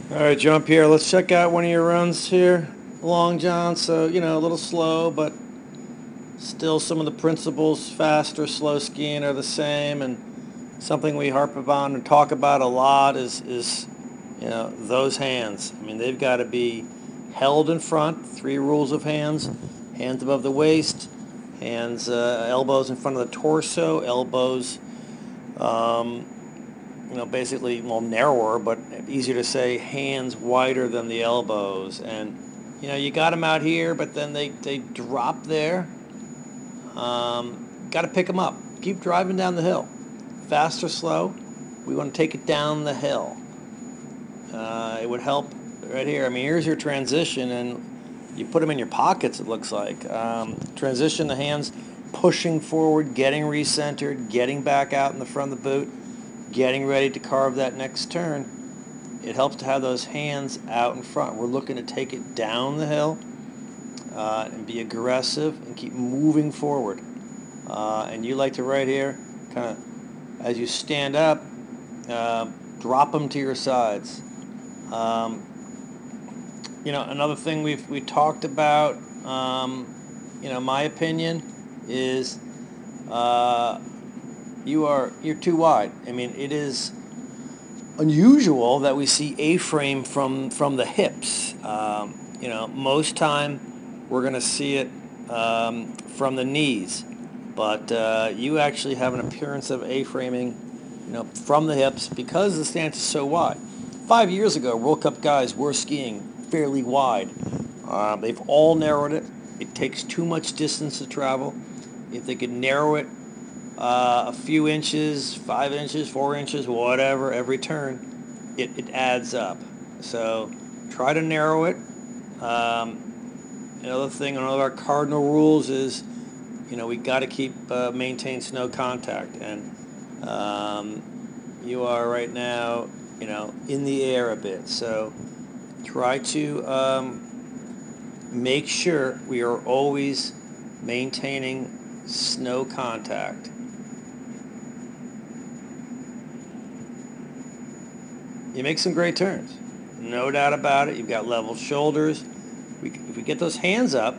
All right, jump here. Let's check out one of your runs here. Long John, so, a little slow, but still some of the principles, fast or slow skiing, are the same. And something we harp upon and talk about a lot is those hands. I mean, they've got to be held in front, three rules of hands: hands above the waist, hands, elbows in front of the torso, elbows, um, basically, well, narrower, but easier to say, hands wider than the elbows. And, you got them out here, but then they drop there. Got to pick them up. Keep driving down the hill. Fast or slow, we want to take it down the hill. It would help right here. I mean, here's your transition, and you put them in your pockets, it looks like. Transition, the hands pushing forward, getting recentered, getting back out in the front of the boot, getting ready to carve that next turn. It helps to have those hands out in front. We're looking to take it down the hill and be aggressive and keep moving forward. And you like to right here, kind of as you stand up, drop them to your sides. Another thing we talked about, my opinion is you're too wide. I mean, it is unusual that we see A-frame from the hips. Most time we're going to see it from the knees, but you actually have an appearance of A-framing, from the hips because the stance is so wide. 5 years ago, World Cup guys were skiing fairly wide. They've all narrowed it. It takes too much distance to travel. If they could narrow it a few inches, 5 inches, 4 inches, whatever, every turn, it adds up. So try to narrow it. Another thing, one of our cardinal rules is, we got to keep maintain snow contact, and you are right now, in the air a bit. So try to make sure we are always maintaining snow contact. You make some great turns, no doubt about it. You've got level shoulders. If we get those hands up,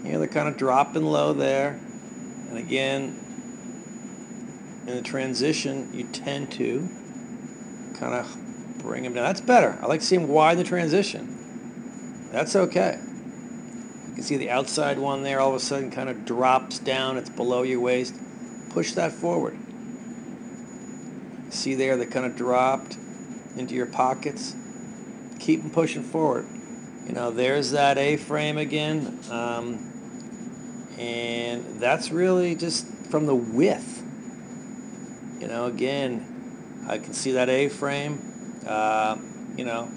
they're kind of dropping low there. And again, in the transition, you tend to kind of bring them down. That's better. I like to see them wide in the transition. That's okay. You can see the outside one there all of a sudden kind of drops down. It's below your waist. Push that forward. See there, they kind of dropped into your pockets. Keep them pushing forward. There's that A-frame again. And that's really just from the width. Again, I can see that A-frame. The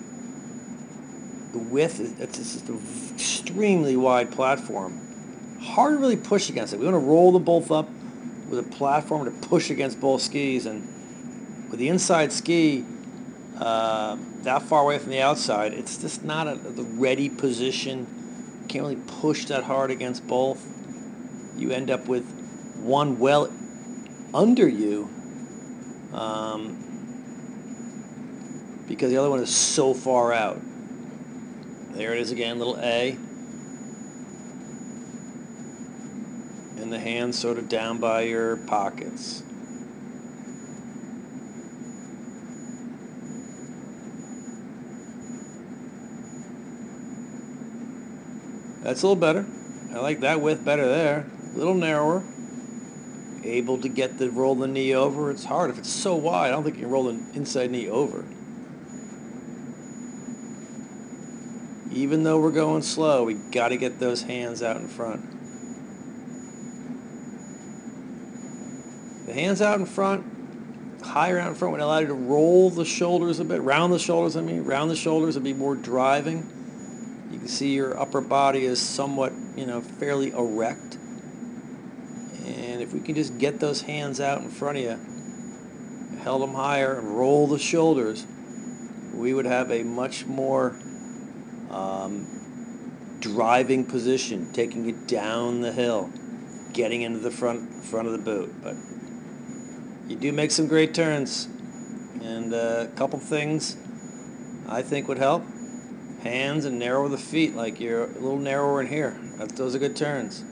width, it's just an extremely wide platform. Hard to really push against it. We want to roll them both up with a platform to push against both skis. And with the inside ski that far away from the outside, it's just not the ready position. You can't really push that hard against both. You end up with one well under you because the other one is so far out. There it is again, little A. And the hands sort of down by your pockets. That's a little better. I like that width better there. A little narrower. Able to roll the knee over. It's hard. If it's so wide, I don't think you can roll the inside knee over. Even though we're going slow, we got to get those hands out in front. The hands out in front, higher out in front, would allow you to roll the shoulders a bit. Round the shoulders would be more driving. You can see your upper body is somewhat, fairly erect. And if we can just get those hands out in front of you, held them higher, and roll the shoulders, we would have a much more driving position, taking it down the hill, getting into the front of the boot. But you do make some great turns. And a couple things. I think would help. Hands and narrow the feet, like you're a little narrower in here. Those are good turns.